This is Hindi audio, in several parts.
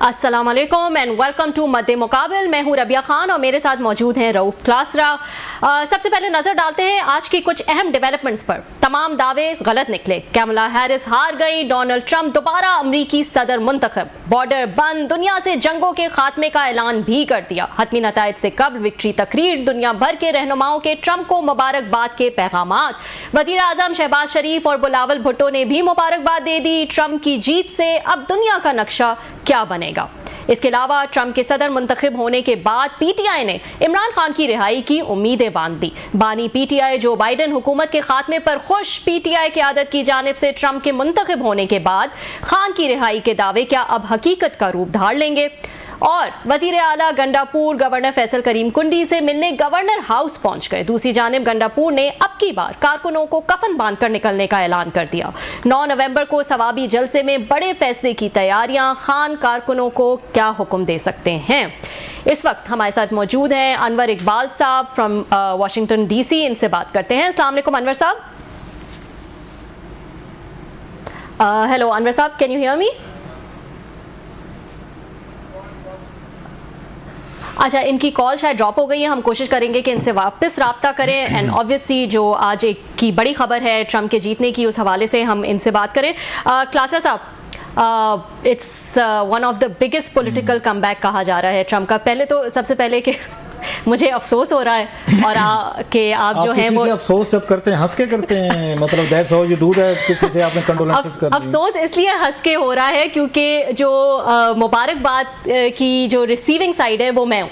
अस्सलाम वालेकुम एंड वेलकम टू मद्दे मुकाबिल। मैं हूं रबिया खान और मेरे साथ मौजूद हैं रऊफ क्लासरा। सबसे पहले नजर डालते हैं आज की कुछ अहम डेवलपमेंट्स पर। तमाम दावे गलत निकले, कैमला हैरिस हार गई, डोनाल्ड ट्रंप दोबारा अमरीकी सदर मुंतखब, बॉर्डर बंद, दुनिया से जंगों के खात्मे का ऐलान भी कर दिया, हतमी नताइज से कब्ल विक्ट्री तकरीर, दुनिया भर के रहनुमाओं के ट्रंप को मुबारकबाद के पैगामात, वजीर आजम शहबाज शरीफ और बिलावल भुट्टो ने भी मुबारकबाद दे दी। ट्रंप की जीत से अब दुनिया का नक्शा क्या बनेगा? इसके अलावा ट्रंप के सदर मुंतखब होने के बाद पीटीआई ने इमरान खान की रिहाई की उम्मीदें बांध दी। बानी पीटीआई जो बाइडेन हुकूमत के खात्मे पर खुश, पीटीआई की आदत की जानिब से ट्रंप के मुंतखब होने के बाद खान की रिहाई के दावे क्या अब हकीकत का रूप धार लेंगे? और वजीर आला गंडापुर गवर्नर फैसल करीम कुंडी से मिलने गवर्नर हाउस पहुंच गए। दूसरी जानिब गंडापुर ने अब की बार कारकुनों को कफन बांधकर निकलने का ऐलान कर दिया। 9 नवंबर को सवाबी जलसे में बड़े फैसले की तैयारियां, खान कारकुनों को क्या हुक्म दे सकते हैं? इस वक्त हमारे साथ मौजूद हैं अनवर इकबाल साहब फ्रॉम वाशिंगटन डीसी। इनसे बात करते हैं। अस्सलाम वालेकुम अनवर साहब। हेलो अनवर साहब, कैन यू हियर मी? अच्छा, इनकी कॉल शायद ड्रॉप हो गई है। हम कोशिश करेंगे कि इनसे वापस रब्ता करें। एंड ऑब्वियसली जो आज एक की बड़ी खबर है ट्रंप के जीतने की, उस हवाले से हम इनसे बात करें। क्लासर साहब, it's one of the biggest political comeback कहा जा रहा है ट्रंप का। पहले तो सबसे पहले कि मुझे अफसोस हो रहा है और कि आप जो हैं वो अफसोस जब करते हैं हंस के करते हैं, मतलब that's how you do that. किसी से आपने कंडोलेंसेस कर दी। अफसोस इसलिए हंस के हो रहा है क्योंकि जो मुबारकबाद की जो रिसीविंग साइड है वो मैं हूँ,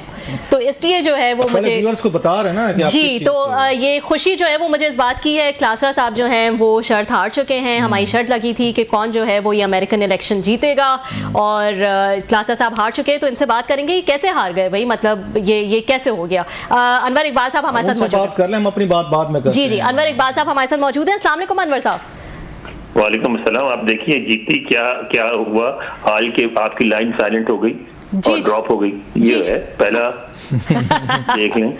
तो इसलिए जो है वो मुझे व्यूअर्स को बता रहे हैं ना कि आप जी, तो ये खुशी जो है वो मुझे इस बात की है। क्लासरा साहब जो हैं वो शर्त हार चुके हैं। हमारी शर्त लगी थी कि कौन जो है वो ये अमेरिकन इलेक्शन जीतेगा और क्लासरा साहब हार चुके हैं। तो इनसे बात करेंगे कैसे हार गए भाई, मतलब ये कैसे हो गया? अनवर इकबाल साहब हमारे साथ मौजूद बात कर लें, हम अपनी बात बाद में करते हैं। जी, अनवर इकबाल साहब हमारे साथ मौजूद हैं। अस्सलाम वालेकुम अनवर साहब। वालेकुम अस्सलाम। आप देखिए जीती क्या हुआ, हाल के आपकी लाइन साइलेंट हो गई और ड्रॉप हो गई। ये है पहला देख लें।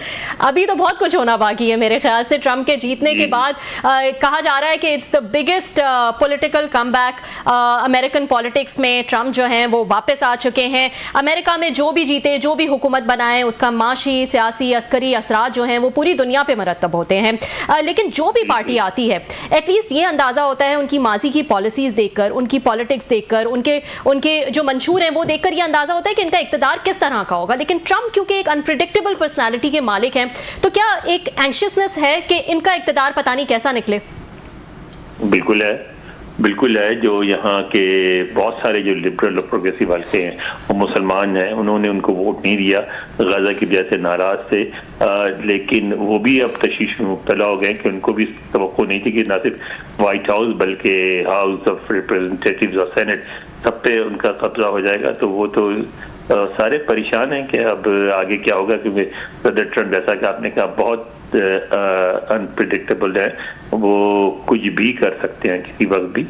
अभी तो बहुत कुछ होना बाकी है मेरे ख्याल से। ट्रंप के जीतने के बाद कहा जा रहा है कि it's the biggest political comeback American politics में। ट्रंप जो हैं वो वापस आ चुके हैं। अमेरिका में जो भी जीते, जो भी हुकूमत बनाए, उसका माशी, सियासी, अस्करी असरात जो हैं वो पूरी दुनिया पे मरतब होते हैं। लेकिन जो भी पार्टी आती है, एटलीस्ट ये अंदाजा होता है उनकी माजी की पॉलिसीज देखकर, उनकी पॉलिटिक्स देखकर, उनके जो मंशूर हैं वो देखकर ये अंदाजा होता है कि इनका इक़्तिदार किस तरह का होगा। लेकिन ट्रंप क्योंकि एक अनप्रेडिक्टेबल पर्सनालिटी के मालिक हैं, तो क्या एक एंशियसनेस है कि इनका इक़्तिदार पता नहीं कैसा निकले? बिल्कुल है। जो यहाँ के बहुत सारे जो लिबरल और प्रोग्रेसिव हल्के हैं वो मुसलमान हैं, उन्होंने उनको वोट नहीं दिया, गाजा की वजह से नाराज थे। लेकिन वो भी अब तशवीश में मुब्तला हो गए कि उनको भी तवक्को नहीं थी कि ना सिर्फ व्हाइट हाउस बल्कि हाउस ऑफ रिप्रेजेंटेटिव्स और सेनेट सब पे उनका कब्जा हो जाएगा। तो वो तो सारे परेशान हैं कि अब आगे क्या होगा, क्योंकि सदर ट्रंप जैसा कि आपने कहा बहुत अनप्रिडिक्टेबल है, वो कुछ भी कर सकते हैं किसी वक्त भी।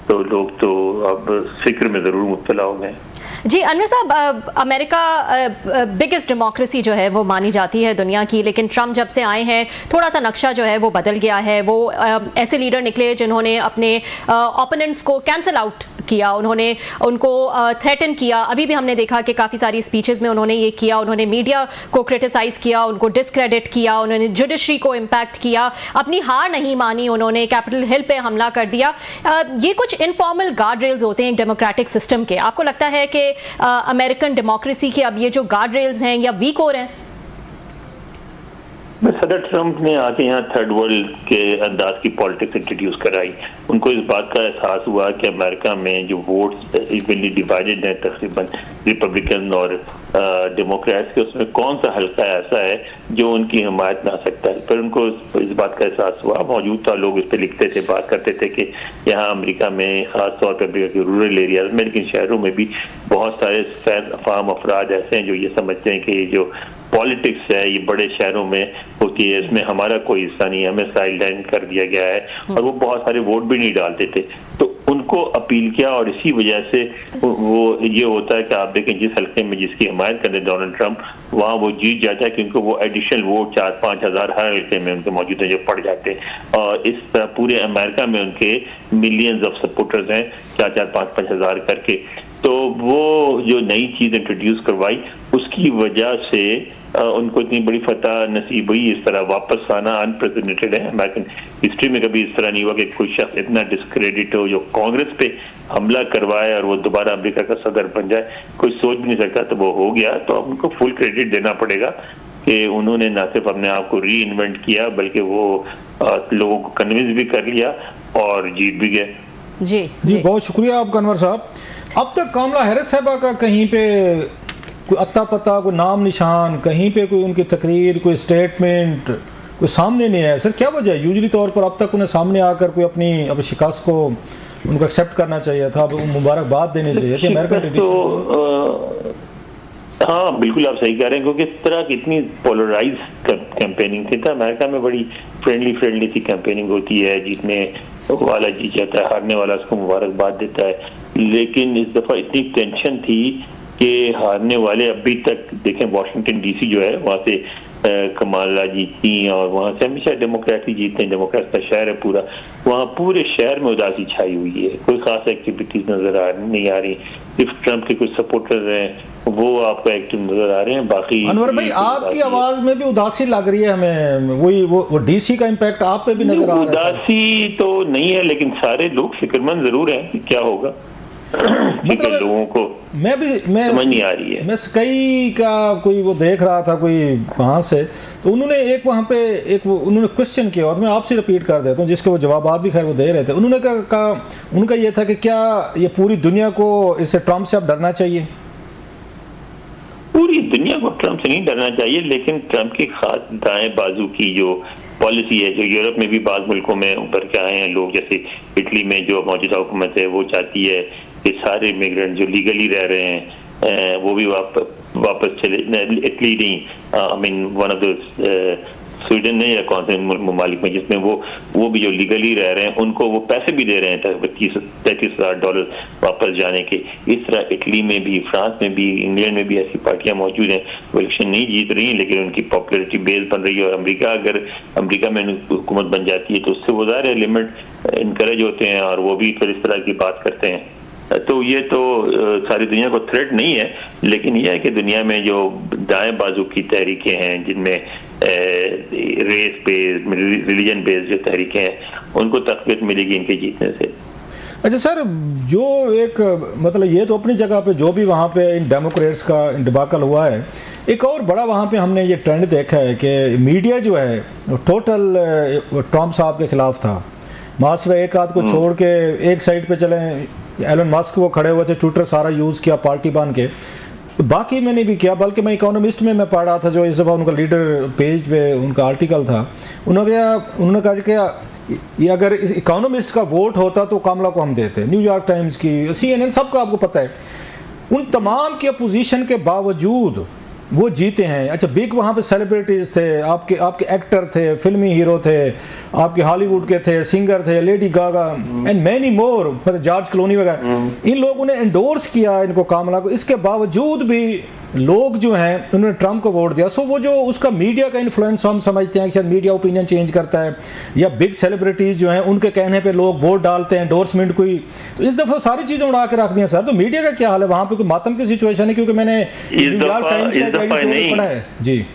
तो लोग तो अब फिक्र में जरूर मुब्तला हो गए। जी अनवर साहब, अमेरिका बिगेस्ट डेमोक्रेसी जो है वो मानी जाती है दुनिया की, लेकिन ट्रंप जब से आए हैं थोड़ा सा नक्शा जो है वो बदल गया है। वो ऐसे लीडर निकले जिन्होंने अपने ओपोनेंट्स को कैंसिल आउट किया, उन्होंने उनको थ्रेटन किया। अभी भी हमने देखा कि काफ़ी सारी स्पीचेस में उन्होंने ये किया, उन्होंने मीडिया को क्रिटिसाइज़ किया, उनको डिस्क्रेडिट किया, उन्होंने जुडिशरी को इम्पैक्ट किया, अपनी हार नहीं मानी, उन्होंने कैपिटल हिल पे हमला कर दिया। ये कुछ इनफॉर्मल गार्ड रेल्स होते हैं डेमोक्रेटिक सिस्टम के। आपको लगता है कि अमेरिकन डेमोक्रेसी के अब ये जो गार्ड रेल्स हैं या वीक हो रहे हैं? सदर ट्रंप ने आके यहाँ थर्ड वर्ल्ड के अंदाज की पॉलिटिक्स इंट्रोड्यूस कराई। उनको इस बात का एहसास हुआ कि अमेरिका में जो वोट्स इवनली डिवाइडेड हैं, तकरीबन रिपब्लिकन और डेमोक्रेट्स के, उसमें कौन सा हल्का ऐसा है जो उनकी हिमायत में आ सकता है। पर उनको इस बात का एहसास हुआ, मौजूद था, लोग इस पर लिखते थे, बात करते थे कि यहाँ अमेरिका में खासतौर पर अमेरिका के रूरल एरियाज में, लेकिन शहरों में भी बहुत सारे फार्म अफराद ऐसे हैं जो ये समझते हैं कि जो पॉलिटिक्स है ये बड़े शहरों में होती है, इसमें हमारा कोई हिस्सा नहीं है, हमें साइडलाइन कर दिया गया है। और वो बहुत सारे वोट भी नहीं डालते थे, तो उनको अपील किया और इसी वजह से वो ये होता है कि आप देखें जिस हल्के में जिसकी हिमायत करते हैं डोनाल्ड ट्रंप, वहाँ वो जीत जाता है क्योंकि वो एडिशनल वोट 4-5 हज़ार हर हल्के में उनके मौजूद हैं जो पड़ जाते हैं। और इस पूरे अमेरिका में उनके मिलियंस ऑफ सपोर्टर्स हैं, 4-4, 5-5 हज़ार करके। तो वो जो नई चीज इंट्रोड्यूस करवाई उसकी वजह से उनको इतनी बड़ी फतह नसीब हुई। इस तरह वापस आना अनप्रेसिडेंटेड है। अमेरिकन हिस्ट्री में कभी इस तरह नहीं हुआ कि कोई शख्स इतना डिस्क्रेडिट हो जो कांग्रेस पे हमला करवाए और वो दोबारा अमेरिका का सदर बन जाए। कोई सोच भी नहीं सकता, तो वो हो गया। तो अब उनको फुल क्रेडिट देना पड़ेगा कि उन्होंने न सिर्फ अपने आप को री इन्वेंट किया बल्कि वो लोगों को कन्विंस भी कर लिया और जीत भी गए। जी बहुत शुक्रिया आपका अनवर साहब। अब तक कमला हैरिस साहबा का कहीं पे कोई अत्ता पता, कोई नाम निशान, कहीं पे कोई उनकी तकरीर, कोई स्टेटमेंट कोई सामने नहीं आया। सर क्या वजह है? यूजुअली तौर पर अब तक उन्हें सामने आकर कोई अपनी शिकस्त को उनको एक्सेप्ट करना चाहिए था, मुबारकबाद देनी चाहिए थी। अमेरिकन हाँ बिल्कुल आप सही कह रहे हैं, क्योंकि इस तरह की इतनी पोलराइज कैंपेनिंग थी। अमेरिका में बड़ी फ्रेंडली सी कैंपेनिंग होती है, जीतने वाला जीत जाता है, हारने वाला उसको मुबारकबाद देता है। लेकिन इस दफा इतनी टेंशन थी कि हारने वाले अभी तक देखें, वाशिंगटन डीसी जो है वहाँ से कमाला जीती और वहाँ से हमेशा डेमोक्रेट ही जीतते हैं। डेमोक्रेट का शहर है पूरा, वहाँ पूरे शहर में उदासी छाई हुई है। कोई खास एक्टिविटीज नजर नहीं आ रही। सिर्फ ट्रम्प के कुछ सपोर्टर हैं वो आपको एक्टिव नजर आ रहे हैं। बाकी अनवर भाई आपकी आवाज में भी उदासी लग रही है हमें। वही वो डीसी का इम्पैक्ट आप पे भी नजर आ रहा है। उदासी तो नहीं है, लेकिन सारे लोग फिक्रमंद जरूर हैं कि क्या होगा। मतलब लोगों को मैं समझ नहीं आ रही है। मैं स्काई का कोई वो देख रहा था कोई वहां से, तो उन्होंने एक वहां पे उन्होंने क्वेश्चन किया और मैं आपसे रिपीट कर देता हूँ जिसके वो जवाब भी खैर वो दे रहे थे। उन्होंने कहा उनका ये था कि क्या ये पूरी दुनिया को इससे ट्रम्प से अब डरना चाहिए? पूरी दुनिया को ट्रम्प से नहीं डरना चाहिए, लेकिन ट्रम्प की खास दाएं बाजू की जो पॉलिसी है, जो यूरोप में भी बाज़ मुल्कों में उभर के आए हैं लोग, जैसे इटली में जो मौजूदा हुकूमत है वो चाहती है कि सारे इमिग्रेंट जो लीगली रह रहे हैं वो भी वापस चले। इटली नहीं, I mean one of the Sweden ने या कौन से ममालिक में जिसमें वो भी जो लीगली रह रहे हैं उनको वो पैसे भी दे रहे हैं $33,000 वापस जाने के। इस तरह इटली में भी, फ्रांस में भी, इंग्लैंड में भी ऐसी पार्टियां मौजूद हैं। वो इलेक्शन नहीं जीत रही हैं लेकिन उनकी पॉपुलरिटी बेस बन रही है। और अगर अमेरिका में हुकूमत बन जाती है तो उससे वो ज़ाहिर है लिमिट इनकरेज होते हैं और वो भी फिर इस तरह की बात करते हैं। तो ये तो सारी दुनिया को थ्रेट नहीं है, लेकिन यह है कि दुनिया में जो दाएं बाजू की तहरीकें हैं जिनमें रेस बेस्ड, रिलीजन बेस्ड जो तहरीकें हैं उनको तक़वीत मिलेगी इनके जीतने से। अच्छा सर, जो एक मतलब ये तो अपनी जगह पे जो भी वहाँ पे इन डेमोक्रेट्स का डिबाकल हुआ है, एक और बड़ा वहाँ पे हमने ये ट्रेंड देखा है कि मीडिया जो है टोटल ट्रम्प साहब के खिलाफ था। मासिवा एक आध को छोड़ के एक साइड पे चले, एलन मस्क वो खड़े हुए थे, ट्विटर सारा यूज़ किया पार्टी बन के, बाकी मैंने भी किया। बल्कि मैं इकोनॉमिस्ट में मैं पढ़ रहा था जो इस दफ़ा उनका लीडर पेज पे उनका आर्टिकल था, उन्होंने कहा कि ये अगर इस इकोनॉमिस्ट का वोट होता तो कमला को हम देते। न्यूयॉर्क टाइम्स की, CNN, सबका आपको पता है। उन तमाम की अपोजिशन के बावजूद वो जीते हैं। अच्छा, बिग वहाँ पे सेलिब्रिटीज़ थे, आपके एक्टर थे, फिल्मी हीरो थे, आपके हॉलीवुड के थे, सिंगर थे, Lady Gaga and many more, मतलब जॉर्ज क्लूनी वगैरह। इन लोगों ने एंडोर्स किया इनको, कामला को। इसके बावजूद भी लोग जो हैं उन्होंने ट्रम्प को वोट दिया। सो वो जो उसका मीडिया का इन्फ्लुएंस हम समझते हैं कि शायद मीडिया ओपिनियन चेंज करता है, या बिग सेलिब्रिटीज़ जो हैं उनके कहने पे लोग वोट डालते हैं, एंडोर्समेंट कोई। तो इस दफ़ा सारी चीज़ें उड़ा के रख दी हैं सर। तो मीडिया का क्या हाल है वहाँ पे? कोई मातम की सिचुएशन है? क्योंकि मैंने न्यूयॉर्क टाइम्स का पढ़ा है जी।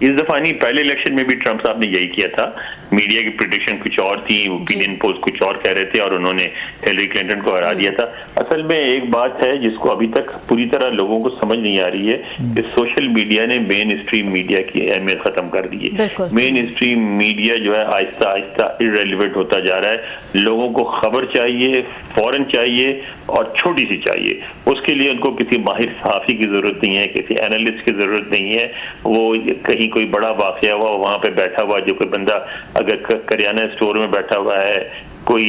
इस दफा नहीं, पहले इलेक्शन में भी ट्रम्प साहब ने यही किया था। मीडिया की प्रेडिक्शन कुछ और थी, ओपिनियन पोल्स कुछ और कह रहे थे और उन्होंने हिलरी क्लिंटन को हरा दिया था। असल में एक बात है जिसको अभी तक पूरी तरह लोगों को समझ नहीं आ रही है कि सोशल मीडिया ने मेन स्ट्रीम मीडिया की अहमियत खत्म कर दी है। मेन स्ट्रीम मीडिया जो है आहिस्ता आहिस्ता इररेलेवेंट होता जा रहा है। लोगों को खबर चाहिए, फौरन चाहिए और छोटी सी चाहिए। उसके लिए उनको किसी माहिर सहाफ़ी की जरूरत नहीं है, किसी एनालिस्ट की जरूरत नहीं है। वो कहीं कोई बड़ा वाकया हुआ, वहां पे बैठा हुआ जो कोई बंदा अगर करियाना स्टोर में बैठा हुआ है, कोई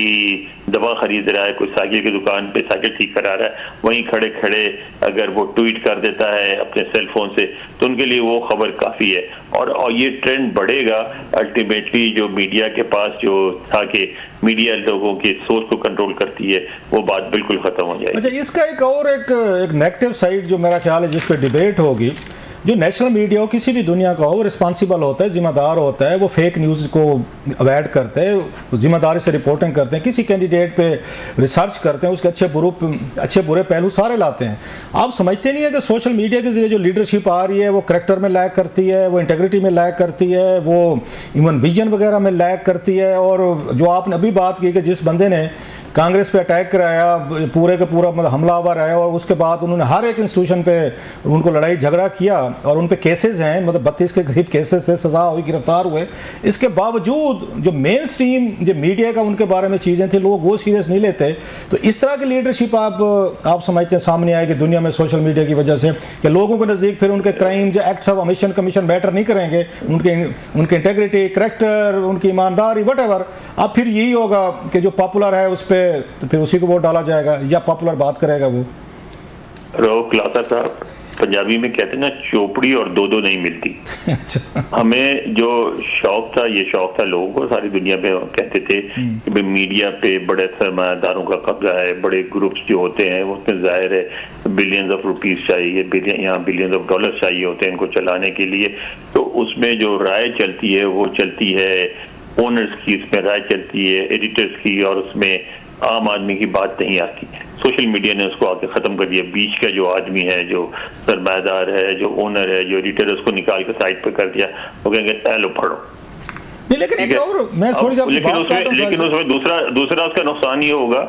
दवा खरीद रहा है, कोई साइकिल की दुकान पे साइकिल ठीक करा रहा है, वहीं खड़े खड़े अगर वो ट्वीट कर देता है अपने सेल फोन से तो उनके लिए वो खबर काफी है। और ये ट्रेंड बढ़ेगा। अल्टीमेटली जो मीडिया के पास जो था कि मीडिया लोगों की सोच को कंट्रोल करती है, वो बात बिल्कुल खत्म हो जाएगी। अच्छा, इसका एक नेगेटिव साइड जो मेरा ख्याल है जिस पे डिबेट होगी जो नेशनल मीडिया हो किसी भी दुनिया का हो वो रिस्पॉन्सिबल होता है, जिम्मेदार होता है, वो फेक न्यूज़ को अवॉइड करते हैं, जिम्मेदारी से रिपोर्टिंग करते हैं, किसी कैंडिडेट पे रिसर्च करते हैं, उसके अच्छे बुरे पहलू सारे लाते हैं। आप समझते नहीं है कि सोशल मीडिया के जरिए जो लीडरशिप आ रही है वो करैक्टर में लैक करती है, वो इंटेग्रिटी में लैक करती है, वो इवन विजन वगैरह में लैक करती है। और जो आपने अभी बात की कि जिस बंदे ने कांग्रेस पे अटैक कराया, पूरे का पूरा मतलब हमलावर है, और उसके बाद उन्होंने हर एक इंस्टीट्यूशन पे उनको लड़ाई झगड़ा किया और उन पे केसेस हैं, मतलब 32 के करीब केसेस थे, सजा हुई, गिरफ्तार हुए। इसके बावजूद जो मेन स्ट्रीम जो मीडिया का उनके बारे में चीज़ें थी लोग वो सीरियस नहीं लेते। तो इस तरह की लीडरशिप आप समझते हैं सामने आएगी दुनिया में सोशल मीडिया की वजह से कि लोगों के नज़दीक फिर उनके क्राइम जो acts of omission commission matter नहीं करेंगे, उनके इंटेग्रिटी, करैक्टर, उनकी ईमानदारी, वट। अब फिर यही होगा कि जो पॉपुलर है उस पर तो फिर उसी को वोट डाला जाएगा या पॉपुलर बात करेगा वो। रऊफ क्लासा साहब, पंजाबी में कहते हैं ना, चोपड़ी और दो नहीं मिलती। हमें जो शौक था, ये शौक था लोगों को, सारी दुनिया में कहते थे कि भाई मीडिया पे बड़े सरमायादारों का कब्जा है, बड़े ग्रुप्स जो होते हैं वो उसमें जाहिर है बिलियंस ऑफ रुपीस चाहिए, यहाँ बिलियंस ऑफ डॉलर्स चाहिए होते हैं इनको चलाने के लिए। तो उसमें जो राय चलती है वो चलती है ओनर्स की, इसमें राय चलती है एडिटर्स की, और उसमें आम आदमी की बात नहीं आती। सोशल मीडिया ने उसको आके खत्म कर दिया। बीच का जो आदमी है, जो सरमायादार है, जो ओनर है, जो एडिटर है, उसको निकाल के साइड पे कर दिया। वो कहेंगे लो पढ़ो। नहीं, लेकिन एक और मैं थोड़ी लेकिन उसमें दूसरा उसका नुकसान ये होगा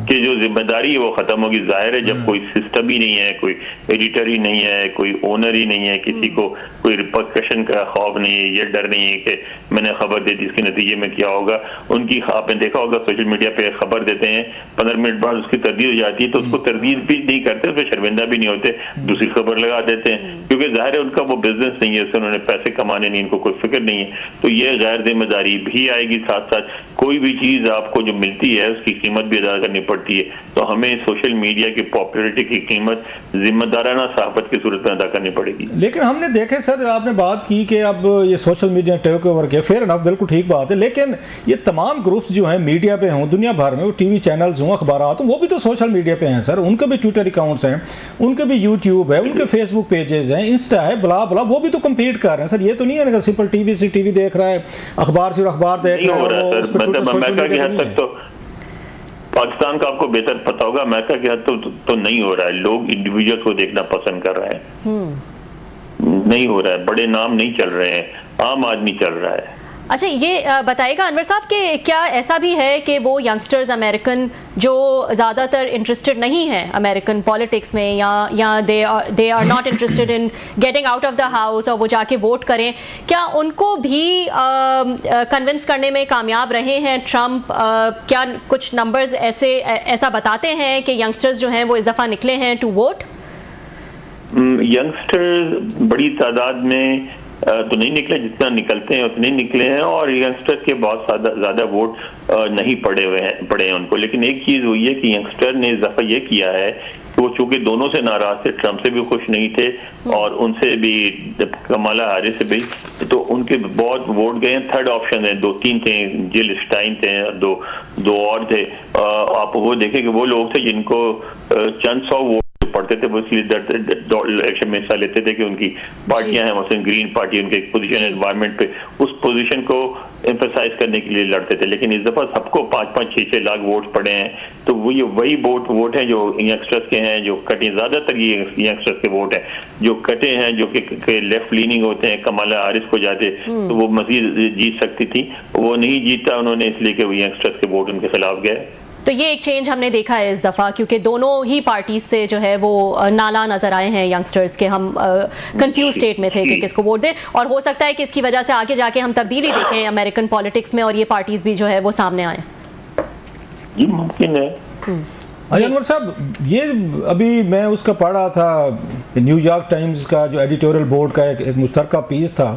कि जो जिम्मेदारी है वो खत्म होगी। जाहिर है जब कोई सिस्टम ही नहीं है, कोई एडिटर ही नहीं है, कोई ओनर ही नहीं है, किसी को कोई रिपरकशन का खौफ नहीं है, ये डर नहीं है कि मैंने खबर दे दी इसके नतीजे में क्या होगा। उनकी आपने देखा होगा सोशल मीडिया पे खबर देते हैं, 15 मिनट बाद उसकी तरदीद हो जाती है, तो उसको तरदीद भी नहीं करते, उसमें शर्मिंदा भी नहीं होते, दूसरी खबर लगा देते हैं, क्योंकि जाहिर है उनका वो बिजनेस नहीं है, उससे उन्होंने पैसे कमाने नहीं, इनको कोई फिक्र नहीं है। तो ये गैर जिम्मेदारी भी आएगी। साथ साथ कोई भी चीज आपको जो मिलती है उसकी कीमत भी अदा करनी पड़ती है। तो हमें सोशल मीडिया की पॉपुलैरिटी की कीमत जिम्मेदाराना सहाफत की सूरत में अदा करनी पड़ेगी। लेकिन हमने देखे सर, आपने बात की कि अब ये सोशल मीडिया टेक ओवर के, फेयर एनफ, बिल्कुल ठीक बात है, लेकिन ये तमाम ग्रुप्स जो हैं मीडिया पे हों दुनिया भर में, वो टीवी चैनल्स हों, अखबारात हों, वो भी तो सोशल मीडिया पे हैं सर। उनके भी ट्विटर अकाउंट्स हैं, उनके भी यूट्यूब है, उनके फेसबुक पेजेस हैं, इंस्टा है, बला बला, वो भी तो कम्पीट कर रहे हैं सर। ये तो नहीं है ना सिंपल टीवी से टीवी देख रहा है, अखबार से अखबार देख रहा है। अमेरिका की हद तक तो पाकिस्तान का आपको बेहतर पता होगा, अमेरिका की हद तो नहीं हो रहा है। लोग इंडिविजुअल को देखना पसंद कर रहे हैं, नहीं हो रहा है, बड़े नाम नहीं चल रहे हैं, आम आदमी चल रहा है। अच्छा, ये बताइएगा अनवर साहब कि क्या ऐसा भी है कि वो यंगस्टर्स अमेरिकन जो ज़्यादातर इंटरेस्टेड नहीं है अमेरिकन पॉलिटिक्स में, या they are not interested in getting out of the house, और वो जाके वोट करें, क्या उनको भी कन्विंस करने में कामयाब रहे हैं ट्रंप? क्या कुछ नंबर्स ऐसा बताते हैं कि यंगस्टर्स जो हैं वो इस दफ़ा निकले हैं टू वोट? यंगस्टर्स बड़ी तादाद में तो नहीं निकले, जितना निकलते हैं उतने निकले हैं, और यंगस्टर के बहुत ज्यादा वोट नहीं पड़े हैं उनको। लेकिन एक चीज हुई है कि यंगस्टर ने इस दफा ये किया है कि वो चूंकि दोनों से नाराज थे, ट्रंप से भी खुश नहीं थे और उनसे भी, कमाला हैरिस से भी, तो उनके बहुत वोट गए हैं। थर्ड ऑप्शन है, 2-3 थे, जिल स्टाइन थे, दो और थे। आप वो देखें कि वो लोग थे जिनको चंद 100 वोट पढ़ते थे, वो इसलिए इलेक्शन में हिस्सा लेते थे कि उनकी पार्टियां हैं, मसलन ग्रीन पार्टी, उनके पोजीशन एनवायरमेंट पे, उस पोजीशन को एम्फसाइज करने के लिए लड़ते थे। लेकिन इस दफा सबको 5-5, 6-6 लाख वोट पड़े हैं, तो वो ये वही वोट हैं जो यंगस्टर्स के हैं, जो कटे, ज्यादातर ये यंगस्टर्स के वोट हैं जो कटे हैं, जो कि लेफ्ट लीनिंग होते हैं। कमाला हैरिस को जाते तो वो मजीद जीत सकती थी, वो नहीं जीता उन्होंने, इसलिए कि वो यंगस्टर्स के वोट उनके खिलाफ गए। तो ये एक चेंज हमने देखा है इस दफ़ा, क्योंकि दोनों ही पार्टीज से जो है वो नाला नजर आए हैं यंगस्टर्स के। हम कंफ्यूज स्टेट में थे कि किसको वोट दें, और हो सकता है कि इसकी वजह से आगे जाके हम तब्दीली देखें अमेरिकन पॉलिटिक्स में और ये पार्टीज भी जो है वो सामने आए। जी मुमकिन है। अनवर साहब, ये अभी मैं उसका पढ़ रहा था, न्यूयॉर्क टाइम्स का जो एडिटोरियल बोर्ड का एक मुश्तरका पीस था,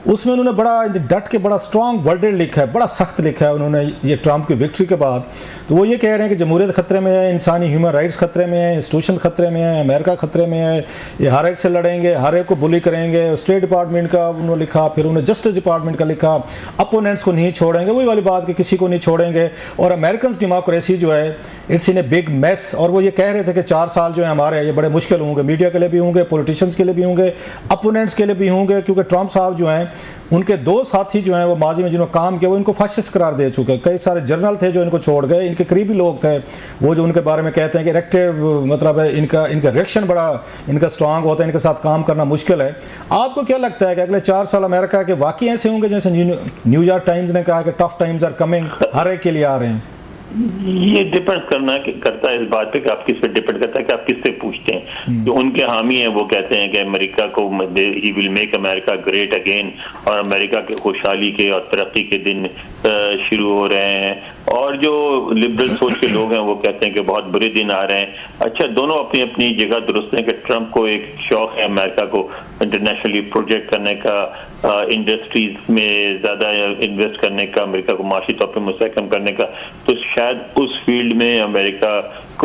उसमें उन्होंने बड़ा डट के बड़ा स्ट्रॉन्ग वर्डेड लिखा है, बड़ा सख्त लिखा है उन्होंने ये ट्रंप की विक्ट्री के बाद। तो वो ये कह रहे हैं कि जमहूरियत खतरे में है, इंसानी ह्यूमन राइट्स खतरे में है, इंस्टीट्यूशन खतरे में है, अमेरिका खतरे में है, ये हर एक से लड़ेंगे, हर एक को बुली करेंगे। स्टेट डिपार्टमेंट का उन्होंने लिखा, फिर उन्होंने जस्टिस डिपार्टमेंट का लिखा, अपोनेंट्स को नहीं छोड़ेंगे, वही वाली बात कि किसी को नहीं छोड़ेंगे। और अमेरिकन डेमोक्रेसी जो है it's in a big mess. और वो ये कह रहे थे कि 4 साल जो है हमारे ये बड़े मुश्किल होंगे, मीडिया के लिए भी होंगे, पॉलिटिशियंस के लिए भी होंगे, अपोनेंट्स के लिए भी होंगे, क्योंकि ट्रंप साहब जो हैं उनके 2 साथी जो हैं वो माजी में जिन्होंने काम किया वो इनको फाशिस्ट करार दे चुके हैं। कई सारे जर्नल थे जो इनको छोड़ गए, इनके करीबी लोग थे वो जो उनके बारे में कहते हैं कि एक्टिव मतलब है इनका रिएक्शन बड़ा इनका स्ट्रांग होता है, इनके साथ काम करना मुश्किल है। आपको क्या लगता है कि अगले 4 साल अमेरिका के वाकई ऐसे होंगे जैसे न्यूयॉर्क टाइम्स ने कहा कि टफ टाइम्स आर कमिंग, हर एक के लिए आ रहे हैं? ये डिपेंड करता है इस बात पे कि आप किस पे डिपेंड करता है कि आप किससे पूछते हैं। जो उनके हामी हैं वो कहते हैं कि अमेरिका को he will make America great again, और अमेरिका के खुशहाली के और तरक्की के दिन शुरू हो रहे हैं। और जो लिबरल सोच के लोग हैं वो कहते हैं कि बहुत बुरे दिन आ रहे हैं। अच्छा, दोनों अपनी अपनी जगह दुरुस्त हैं कि ट्रंप को एक शौक है अमेरिका को इंटरनेशनली प्रोजेक्ट करने का, इंडस्ट्रीज में ज्यादा इन्वेस्ट करने का, अमेरिका को माशी तौर पर मुस्तहकम करने का। तो शायद उस फील्ड में अमेरिका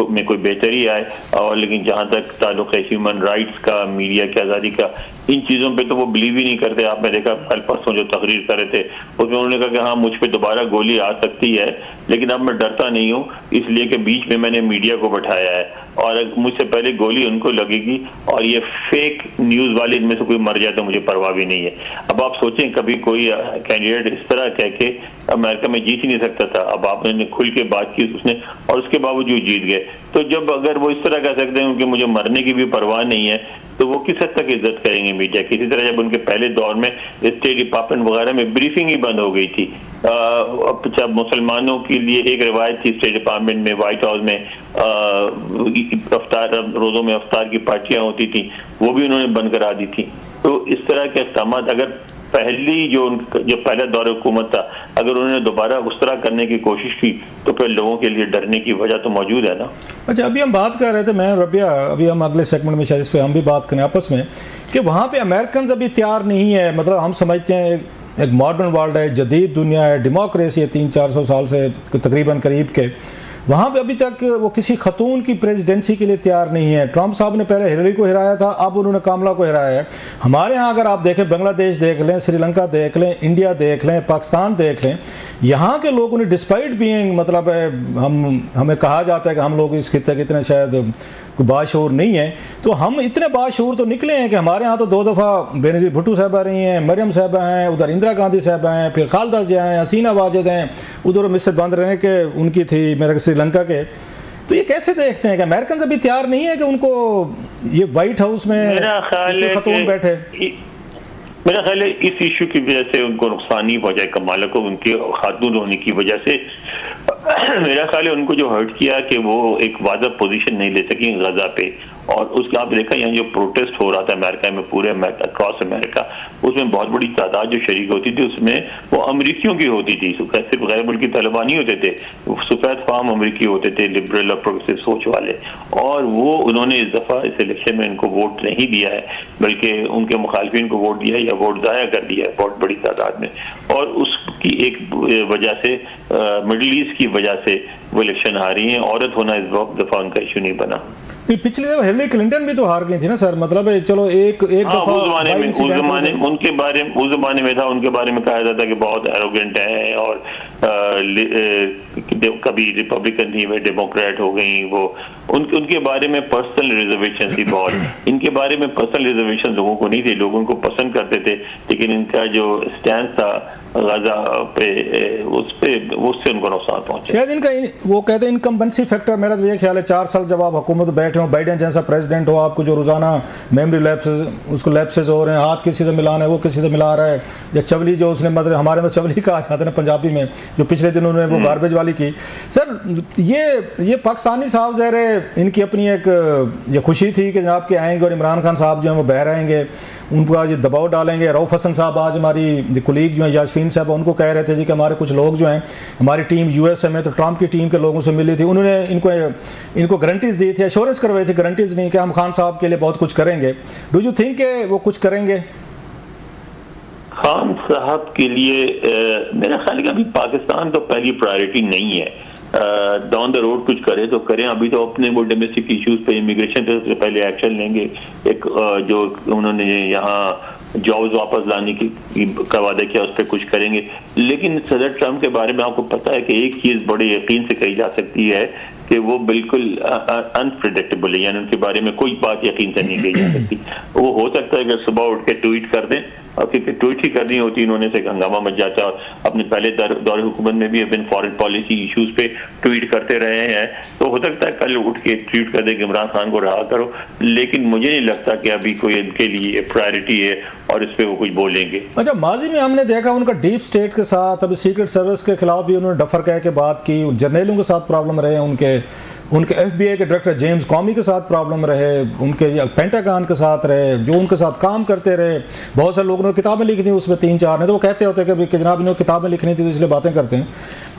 में कोई बेहतरी आए। और लेकिन जहां तक ताल्लुक है ह्यूमन राइट्स का, मीडिया की आज़ादी का, इन चीज़ों पे तो वो बिलीव ही नहीं करते। आपने देखा कल परसों जो तकरीर कर रहे थे उसमें उन्होंने कहा कि हाँ मुझ पे दोबारा गोली आ सकती है, लेकिन अब मैं डरता नहीं हूँ इसलिए कि बीच में मैंने मीडिया को बैठाया है और मुझसे पहले गोली उनको लगेगी और ये फेक न्यूज़ वाले इनमें से कोई मर जाए तो मुझे परवाह भी नहीं है। अब आप सोचें कभी कोई कैंडिडेट इस तरह कह के अमेरिका में जीत ही नहीं सकता था। अब आपने खुल के बात की उसने और उसके बावजूद जीत गए। तो जब अगर वो इस तरह कह सकते हैं कि मुझे मरने की भी परवाह नहीं है तो वो किस हद तक इज्जत करेंगे मीडिया की। इसी तरह जब उनके पहले दौर में स्टेट डिपार्टमेंट वगैरह में ब्रीफिंग ही बंद हो गई थी। जब मुसलमानों के लिए एक रिवायत थी स्टेट डिपार्टमेंट में, व्हाइट हाउस में अफ्तार रोज़ों में अफ्तार की पार्टियां होती थी वो भी उन्होंने बंद करा दी थी। तो इस तरह के इक़दाम अगर पहली जो पहला दौर हुकूमत था अगर उन्होंने दोबारा उस तरह करने की कोशिश की तो फिर लोगों के लिए डरने की वजह तो मौजूद है ना। अच्छा, अभी हम बात कर रहे थे मैं रबिया, अभी हम अगले सेगमेंट में शायद इस पर हम भी बात करें आपस में कि वहाँ पे अमेरिकन अभी तैयार नहीं है। मतलब हम समझते हैं एक मॉडर्न वर्ल्ड है, जदीद दुनिया है, डेमोक्रेसी है 300-400 साल से तकरीबन करीब के, वहाँ पे अभी तक वो किसी खतून की प्रेसिडेंसी के लिए तैयार नहीं है। ट्रंप साहब ने पहले हिलरी को हिराया था, अब उन्होंने कामला को हिराया है। हमारे यहाँ अगर आप देखें, बांग्लादेश देख लें, श्रीलंका देख लें, इंडिया देख लें, पाकिस्तान देख लें, यहाँ के लोगों ने डिस्पाइट बीइंग मतलब हमें कहा जाता है कि हम लोग इस खित्ते के इतने शायद बाशऊर नहीं है, तो हम इतने बाशऊर तो निकले हैं कि हमारे यहाँ तो 2 दफ़ा बेनज़ीर भुट्टो साहबा रही हैं, मरियम साहबा हैं, उधर इंदिरा गांधी साहबा हैं, फिर खालिदा जिया हैं, हसीना वाजिद हैं, उधर मिस्र बंद रहने के उनकी थी मेरे श्रीलंका के। तो ये कैसे देखते हैं कि अमेरिकन अभी तैयार नहीं है कि उनको ये व्हाइट हाउस में खतून बैठे? मेरा ख्याल है इस इशू की वजह से उनको नुकसान नहीं पहुंचा कमाला को, उनके खातून होने की वजह से। मेरा ख्याल है उनको जो हर्ट किया कि वो एक वाज़ह पोजीशन नहीं ले सकी गजा पे। और उसके आप देखा यहाँ जो प्रोटेस्ट हो रहा था अमेरिका में, पूरे अक्रॉस अमेरिका, उसमें बहुत बड़ी तादाद जो शरीक होती थी उसमें वो अमरीकियों की होती थी। सिर्फ गैर मुल्की तलबा नहीं होते थे, सफेद फार्म अमरीकी होते थे, लिबरल और प्रोग्रेसिव सोच वाले। और वो उन्होंने इस दफ़ा इस इलेक्शन में इनको वोट नहीं दिया है बल्कि उनके मुखालफिन को वोट दिया या वोट ज़ाया कर दिया है बहुत बड़ी तादाद में। और उसकी एक वजह से मिडिल ईस्ट की वजह से वो इलेक्शन हारी हैं। औरत होना इस दफ़ा उनका इशू नहीं बना। पिछली दफा हिलरी क्लिंटन भी तो हार गई थी ना सर, मतलब चलो एक दफा उस जमाने में था, उनके बारे में कहा जाता कि बहुत एरोगेंट है और कभी रिपब्लिकन थी वे डेमोक्रेट हो गई। वो उनके बारे में पर्सनल रिजर्वेशन थी बहुत। इनके बारे में पर्सनल रिजर्वेशन लोगों को नहीं थे, लोग उनको पसंद करते थे, लेकिन इनका जो स्टैंड था गजा पे उससे उनको नुकसान पहुंचा। शायद इनका वो कहते हैं इनकम्बेंसी फैक्टर। मेरा तो ये ख्याल है 4 साल जब आप हुकूमत बैठे हो, बाइडेन जैसा प्रेसिडेंट हो, आपको जो रोजाना मेमोरी लैप्सेस हो रहे हैं, हाथ किसी से मिलाना है वो किसी से मिला रहा है, या चवली जो उसने मतलब हमारे तो चवली कहा जाता है ना पंजाबी में, जो पिछले दिनों उन्होंने वो गार्बेज वाली की। सर ये पाकिस्तानी साहब ज़ाहिर इनकी अपनी एक ये खुशी थी कि जनाब के आएंगे और इमरान खान साहब जो हैं वो बहराएंगे, उनको आज दबाव डालेंगे। रऊफ हसन साहब आज हमारी कुलीग जो हैं याशफीन साहब उनको कह रहे थे जी कि हमारे कुछ लोग जो हैं हमारी टीम यूएसए में तो ट्रंप की टीम के लोगों से मिली थी, उन्होंने इनको गारंटीज दी थी, एश्योरेंस करवाई थी, गारंटीज नहीं कि हम खान साहब के लिए बहुत कुछ करेंगे। डू यू थिंक वो कुछ करेंगे? खान साहब के लिए मेरा ख्याल है कि अभी पाकिस्तान तो पहली प्रायोरिटी नहीं है। डाउन द रोड कुछ करे तो करें, अभी तो अपने वो डोमेस्टिक इश्यूज पे, इमिग्रेशन पे पहले एक्शन लेंगे। एक जो उन्होंने यहाँ जॉब्स वापस लाने का वादा किया उस पर कुछ करेंगे। लेकिन सदर ट्रंप के बारे में आपको पता है कि एक चीज बड़े यकीन से कही जा सकती है कि वो बिल्कुल अनप्रेडिक्टेबल है, यानी उनके बारे में कोई बात यकीन से नहीं कही जा सकती। वो हो सकता है कि सुबह उठ के ट्वीट कर दें, और क्योंकि ट्वीट ही करनी होती है उन्होंने से हंगामा मच जाता है। और अपने पहले दौरे हुकूमत में भी अपन फॉरेन पॉलिसी इश्यूज पे ट्वीट करते रहे हैं, तो हो सकता है कल उठ के ट्वीट कर दें कि इमरान खान को रहा करो। लेकिन मुझे नहीं लगता कि अभी कोई इनके लिए प्रायोरिटी है और इस पे वो कुछ बोलेंगे। अच्छा, माजी में हमने देखा उनका डीप स्टेट के साथ, अभी सीक्रेट सर्विस के खिलाफ भी उन्होंने डफर कह के बात की, जर्नलों के साथ प्रॉब्लम रहे उनके FBI के डायरेक्टर जेम्स कॉमी के साथ प्रॉब्लम रहे, उनके पेंटागन के साथ रहे, जो उनके साथ काम करते रहे। बहुत सारे लोगों ने किताबें लिखी थी उसमें 3-4 ने, तो वो कहते होते कि जनाब इन्होंने किताबें लिखनी थी तो इसलिए बातें करते हैं।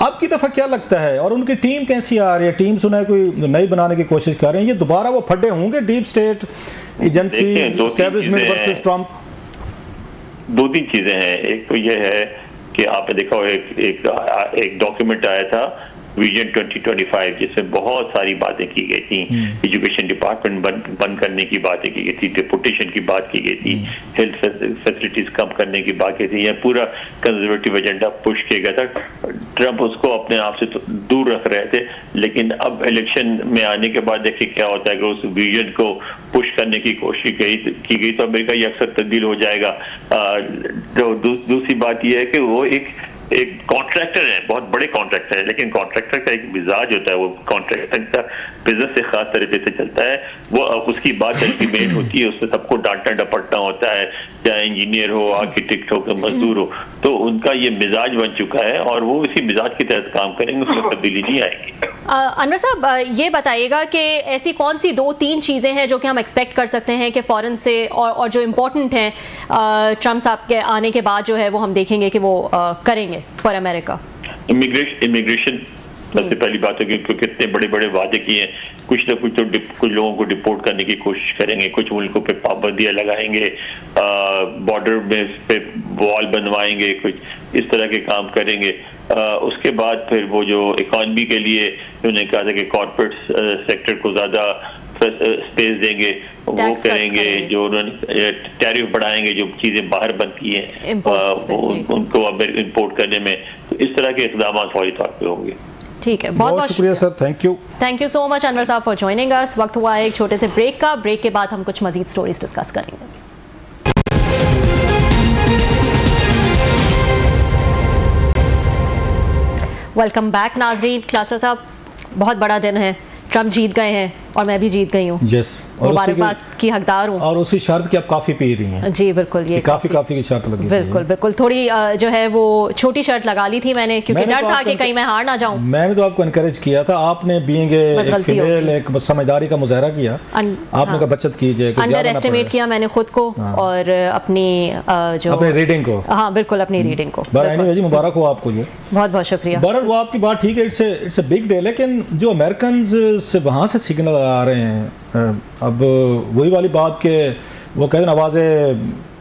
अब की दफ़ा क्या लगता है, और उनकी टीम कैसी आ रही है? टीम सुना है कोई नई बनाने की कोशिश कर रहे हैं, ये दोबारा वो फड्डे होंगे deep state agency establishment versus Trump? 2-3 चीजें हैं। एक तो ये है कि आपने देखा एक डॉक्यूमेंट आया था विजन 2025, जिसमें बहुत सारी बातें की गई थी। एजुकेशन डिपार्टमेंट बंद करने की बातें की गई थी, डिपोटेशन की बात की गई थी, हेल्थ फैसिलिटीज कम करने की बात की थी। यह पूरा कंजर्वेटिव एजेंडा पुश किया गया था। ट्रंप उसको अपने आप से तो दूर रख रहे थे, लेकिन अब इलेक्शन में आने के बाद देखिए क्या होता है कि उस विजन को पुश करने की कोशिश की गई तो अमेरिका ये अक्सर तब्दील हो जाएगा। दूसरी बात यह है कि वो एक कॉन्ट्रैक्टर है, बहुत बड़े कॉन्ट्रैक्टर है, लेकिन कॉन्ट्रैक्टर का एक मिजाज होता है, वो कॉन्ट्रैक्टर का बिजनेस से खास तरीके से चलता है। वो उसकी बात अल्टीमेट होती है, उससे सबको डांटना डपटना होता है, चाहे इंजीनियर हो, आर्किटेक्ट हो, मजदूर हो। तो उनका ये मिजाज बन चुका है और वो इसी मिजाज के तहत काम करेंगे, उसमें तब्दीली नहीं आएगी। अनवर साहब, ये बताइएगा कि ऐसी कौन सी 2-3 चीज़ें हैं जो कि हम एक्सपेक्ट कर सकते हैं कि फ़ौरन से और जो इम्पोर्टेंट हैं ट्रंप साहब के आने के बाद जो है वो हम देखेंगे कि वो करेंगे फॉर अमेरिका? इमिग्रेशन सबसे पहली बात है कि कितने बड़े बड़े वादे किए हैं। कुछ ना कुछ तो कुछ लोगों को डिपोर्ट करने की कोशिश करेंगे, कुछ मुल्कों पे पाबंदियां लगाएंगे, बॉर्डर में पे वॉल बनवाएंगे, कुछ इस तरह के काम करेंगे। उसके बाद फिर वो जो इकॉनमी के लिए उन्होंने कहा था कि कॉर्पोरेट सेक्टर को ज्यादा स्पेस देंगे, वो करेंगे। जो उन्होंने टैरिफ बढ़ाएंगे, जो चीजें बाहर बनती हैं उनको अब इम्पोर्ट करने में, तो इस तरह के इक़दाम फौरी तौर पे होंगे। ठीक है, बहुत शुक्रिया sir, thank you so much Anwar साहब फॉर जॉइनिंग अस। वक्त हुआ है एक छोटे से ब्रेक का। ब्रेक के बाद हम कुछ मजीद स्टोरीज डिस्कस करेंगे। वेलकम बैक नाजरीन। क्लासर साहब, बहुत बड़ा दिन है, ट्रंप जीत गए हैं और मैं भी जीत गई हूँ। यस, मुबारकबाद की हकदार हूँ। और उसी शर्त की आप काफी पी रही हैं। जी बिल्कुल, ये काफी की शर्त लगी। बिल्कुल थोड़ी जो है वो छोटी शर्त लगा ली थी मैंने, क्योंकि डर था कि कहीं मैं हार ना जाऊं। मैंने तो आपको एनकरेज किया था, आपने बीइंग एक फीमेल एक समझदारी का मुजाहरा किया। आपने कहा बचत कीजिए, अंडर एस्टिमेट किया मैंने खुद को और अपनी जो अपने रीडिंग को। हाँ बिल्कुल, अपनी रीडिंग को। एनीवे मुबारक हो आपको, जो बहुत बहुत शुक्रिया। बहरहाल वो आपकी बात ठीक है, इट्स अ बिग डे, लेकिन जो अमेरिकन से वहाँ से सिग्नल आ रहे हैं, अब वही वाली बात के वो कहते हैं आवाज़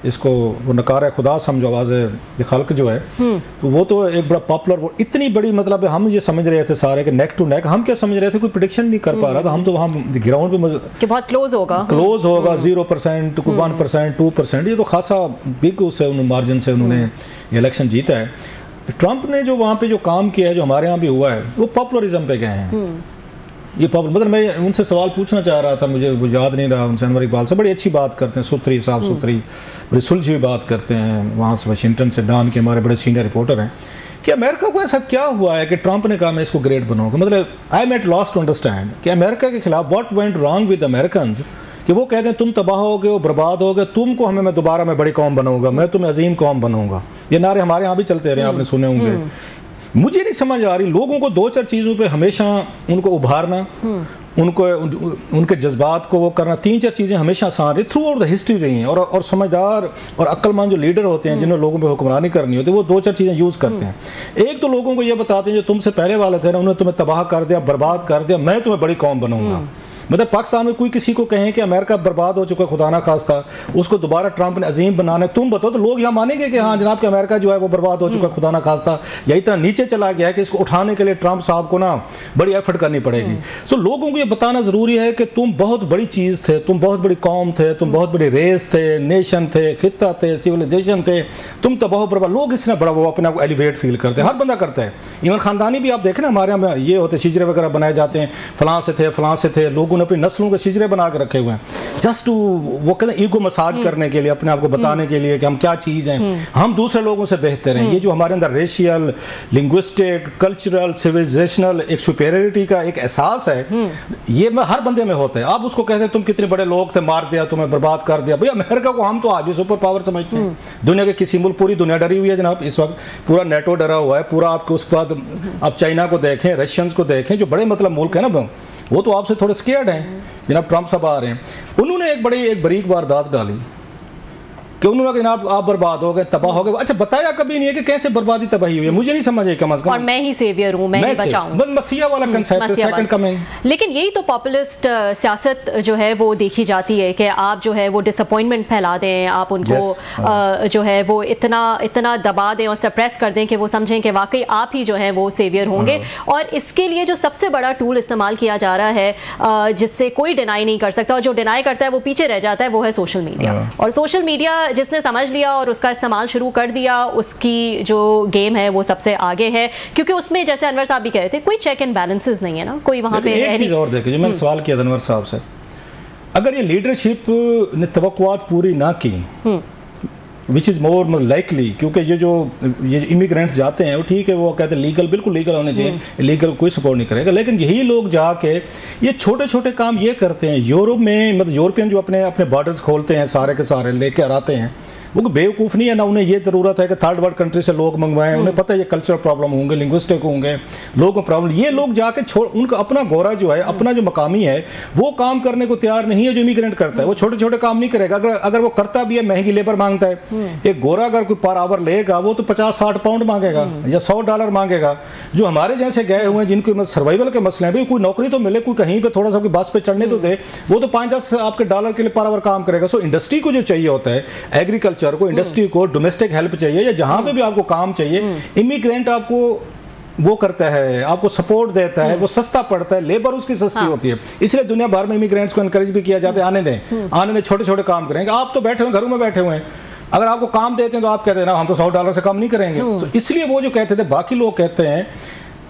इसको वो नकार खुदा समझो, आवाज़ खल्क जो है, तो वो तो एक बड़ा पॉपुलर, वो इतनी बड़ी, मतलब हम ये समझ रहे थे सारे कि नेक टू नेक, हम क्या समझ रहे थे, कोई प्रिडिक्शन नहीं कर पा रहा था। हम तो वहाँ ग्राउंड पे बहुत क्लोज होगा 0%, 1%, 2%, ये तो खासा बिग उससे मार्जिन से उन्होंने इलेक्शन जीता है। ट्रंप ने जो वहाँ पे जो काम किया है, जो हमारे यहाँ भी हुआ है, वो पॉपुलरिज्म पे गए हैं। ये मतलब मैं उनसे सवाल पूछना चाह रहा था, मुझे वो याद नहीं रहा, उनसे अनवर इकबाल से बड़ी अच्छी बात करते हैं, सुथरी साफ सुथरी बड़ी सुलझी हुई बात करते हैं, वहाँ से वाशिंगटन से डॉन के हमारे बड़े सीनियर रिपोर्टर हैं। कि अमेरिका को ऐसा क्या हुआ है कि ट्रंप ने कहा मैं इसको ग्रेट बनाऊंगा? मतलब I am at loss to understand कि अमेरिका के खिलाफ what went wrong with Americans, कि वो कहते हैं तुम तबाह हो गए हो, बर्बाद हो गए, तुमको हमें मैं दोबारा मैं बड़ी कौम बनाऊंगा, मैं तुम्हें अजीम कौम बनाऊंगा। ये नारे हमारे यहाँ भी चलते रहे, आपने सुने होंगे। मुझे नहीं समझ आ रही, लोगों को 2-4 चीज़ों पे हमेशा उनको उभारना, उनको उनके जज्बात को वो करना, 3-4 चीज़ें हमेशा आसान रही, थ्रू आउट द हिस्ट्री रही हैं। और समझदार और अक्लमंद जो लीडर होते हैं, जिन्हें लोगों पे हुक्मरानी करनी होती है, वो 2-4 चीज़ें यूज़ करते हैं। एक तो लोगों को ये बताते हैं जो तुमसे पहले वाले थे ना, उन्होंने तुम्हें तबाह कर दिया, बर्बाद कर दिया, मैं तुम्हें बड़ी कौम बनाऊंगा। मतलब पाकिस्तान में कोई किसी को कहें कि अमेरिका बर्बाद हो चुका, खुदा ना खास्ता उसको दोबारा ट्रंप ने अजीम बनाना, तुम बताओ तो लोग यहाँ मानेंगे कि हाँ जनाब कि अमेरिका जो है वो बर्बाद हो चुका, खुदा ना खास्ता या इतना नीचे चला गया है कि इसको उठाने के लिए ट्रंप साहब को ना बड़ी एफर्ट करनी पड़ेगी। सो लोगों को ये बताना ज़रूरी है कि तुम बहुत बड़ी चीज़ थे, तुम बहुत बड़ी कौम थे, तुम बहुत बड़ी रेस थे, नेशन थे, खित्ता थे, सिविलाइजेशन थे, तुम तो बहुत बड़ा। लोग इसने बड़ा वो अपने आप को एलिवेट फील करते हैं, हर बंदा करता है। इवन ख़ानदानी भी आप देखें ना, हमारे यहाँ ये होते शिजरे वगैरह बनाए जाते हैं, फलां से थे फलां से थे, लोगों ने अपनी नस्लों के शिजरे बना के रखे हुए हैं जस्ट टू वो कहते हैं ईगो मसाज करने के लिए, अपने आप को बताने के लिए कि हम क्या चीज़ हैं, हम दूसरे लोगों से बेहतर हैं। ये जो हमारे अंदर रेशियल, लिंग्विस्टिक, कल्चरल, सिविलाइजेशनल एक सुपेरियरिटी का एक एहसास है, ये मैं हर बंदे में होता है। आप उसको कहते हैं तुम कितने बड़े लोग थे, मार दिया तुम्हें, बर्बाद कर दिया। भैया अमेरिका को हम तो आज भी सुपर पावर समझते हैं। दुनिया के किसी मुल्क, पूरी दुनिया डरी हुई है जनाब इस वक्त, पूरा नेटो डरा हुआ है पूरा। आपके उसके बाद आप चाइना को देखें, रशियंस को देखें, जो बड़े मतलब मुल्क है ना, वो तो आपसे थोड़े स्केर्ड हैं। जनाब ट्रंप साहब आ रहे हैं, उन्होंने एक बरीक वारदात डाली कि उन्होंने कहा जनाब आप बर्बाद हो गए, तबाह हो गए। अच्छा बताया कभी नहीं है कि कैसे बर्बादी तबाही हुई है, मुझे नहीं समझ है कम अज कम। और मैं ही सेवियर हूं, मैं ही बचाऊं, मसीहा वाला कांसेप्ट है, सेकंड कमिंग। लेकिन यही तो पॉपुलिस्ट सियासत जो है वो देखी जाती है कि आप जो है वो डिसअपॉइंटमेंट फैला दें, आप उनको जो है वो इतना दबा दें और सप्रेस कर दें कि वो समझें कि वाकई आप ही जो है वो सेवियर होंगे। और इसके लिए जो सबसे बड़ा टूल इस्तेमाल किया जा रहा है, जिससे कोई डिनाई नहीं कर सकता, और जो डिनाई करता है वो पीछे रह जाता है, वो है सोशल मीडिया। और सोशल मीडिया जिसने समझ लिया और उसका इस्तेमाल शुरू कर दिया, उसकी जो गेम है वो सबसे आगे है, क्योंकि उसमें जैसे अनवर साहब भी कह रहे थे कोई चेक एंड बैलेंसेस नहीं है ना, कोई वहां पे एक चीज और देखिए, मैंने सवाल किया अनवर साहब से, अगर ये लीडरशिप ने तवक्कुआत पूरी ना की, विच इज़ मोर लाइकली, क्योंकि ये इमिग्रेंट्स जाते हैं वो ठीक है, वो कहते हैं लीगल, बिल्कुल लीगल होने चाहिए, इलीगल कोई सपोर्ट नहीं करेगा। लेकिन यही लोग जाके ये छोटे छोटे काम ये करते हैं। यूरोप में मतलब यूरोपियन जो अपने बॉर्डर्स खोलते हैं सारे के सारे लेकर आते हैं, वो बेवकूफ़ नहीं है ना, उन्हें ये ज़रूरत है कि थर्ड वर्ल्ड कंट्री से लोग मंगवाएं। उन्हें पता है ये कल्चरल प्रॉब्लम होंगे, लिंग्विस्टिक होंगे, लोगों को प्रॉब्लम। ये लोग जाके उनका अपना गोरा जो है, अपना जो मकामी है, वो काम करने को तैयार नहीं है जो इमिग्रेंट करता है। वो छोटे छोटे काम नहीं करेगा। अगर वो करता भी है, महंगी लेबर मांगता है। एक गोरा अगर कोई पर आवर लेगा वो तो 50-60 पाउंड मांगेगा या $100 मांगेगा। जो हमारे जैसे गए हुए हैं जिनको सर्वाइवल के मसले हैं, भाई कोई नौकरी तो मिले, कोई कहीं पर थोड़ा सा कोई बस पे चढ़ने तो दे, वो तो $5-10 आपके डॉलर के लिए पर आवर काम करेगा। सो इंडस्ट्री को जो चाहिए होता है, एग्रीकल्चर को, इंडस्ट्री को डोमेस्टिक हेल्प चाहिए, या जहां पे भी आपको काम चाहिए, इमिग्रेंट आपको वो करता है, आपको सपोर्ट देता है, वो सस्ता पड़ता है, लेबर उसकी सस्ती होती है। इसलिए दुनिया भर में इमिग्रेंट्स को एनकरेज भी किया जाता है, आने दें, छोटे छोटे काम करेंगे। आप तो बैठे हुए घरों में बैठे हुए हैं, अगर आपको काम देते हैं तो आप कहते हैं ना हम तो $100 से कम नहीं करेंगे। तो इसलिए वो जो कहते थे, बाकी लोग कहते हैं।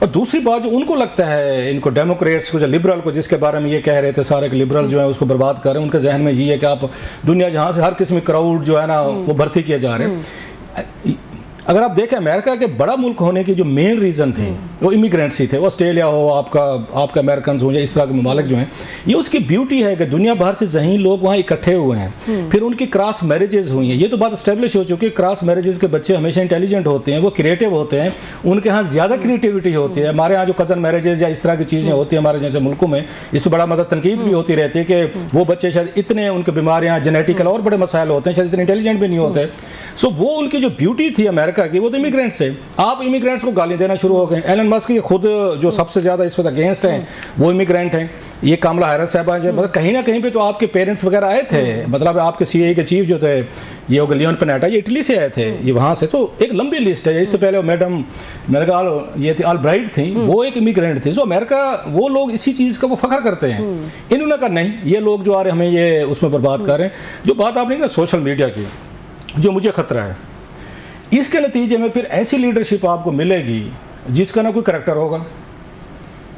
और दूसरी बात जो उनको लगता है, इनको डेमोक्रेट्स को, जो लिबरल को, जिसके बारे में ये कह रहे थे सारे के लिबरल जो है उसको बर्बाद कर रहे हैं, उनके जहन में ये है कि आप दुनिया जहाँ से हर किस्म के क्राउड जो है ना वो भर्ती किए जा रहे हैं। अगर आप देखें अमेरिका के बड़ा मुल्क होने की जो मेन रीज़न थे वो इमिग्रेंट्स ही थे। वो ऑस्ट्रेलिया हो, आपका अमेरिकन हो, या इस तरह के ममालिक जो हैं, ये उसकी ब्यूटी है कि दुनिया भर से जहीं लोग वहाँ इकट्ठे हुए हैं, फिर उनकी क्रॉस मैरिजेज हुई हैं। ये तो बात इस्टेब्लिश हो चुकी है, क्रॉस मैरिजेज के बच्चे हमेशा इंटेलिजेंट होते हैं, वो क्रिएटिव होते हैं, उनके यहाँ ज़्यादा क्रिएटिविटी होती है। हमारे यहाँ जो कज़न मैरिजेज या इस तरह की चीज़ें होती हैं हमारे जैसे मुल्कों में, इस पर बड़ा मदद तनकीद भी होती रहती है कि वो बच्चे शायद इतने, उनके बीमारियाँ जेनेटिकल और बड़े मसाइल होते हैं, शायद इतने इंटेलिजेंट भी नहीं होते। सो वो उनकी जो ब्यूटी थी अमेरिका की, वो तो इमिग्रेंट्स से। आप इमिग्रेंट्स को गाली देना शुरू हो गए। एलन मस्क के खुद जो सबसे ज़्यादा इस वक्त अगेंस्ट हैं वो इमिग्रेंट हैं। ये कमला हैरिस साहबा जो मतलब कहीं ना कहीं पे तो आपके पेरेंट्स वगैरह आए थे, मतलब आपके सीआईए के चीफ जो थे ये हो गए लियोन पनेटा, ये इटली से आए थे, ये वहाँ से। तो एक लंबी लिस्ट है। इससे पहले मैडम मेरे ख्याल ये थी ऑलब्राइट थी, वो एक इमिग्रेंट थी। सो अमेरिका वो लोग इसी चीज़ का वो फख्र करते हैं। इन्होंने कहा नहीं, ये लोग जो आ रहे हमें ये उसमें बर्बाद कर रहे हैं। जो बात आपने कहा सोशल मीडिया की, जो मुझे खतरा है, इसके नतीजे में फिर ऐसी लीडरशिप आपको मिलेगी जिसका ना कोई करैक्टर होगा,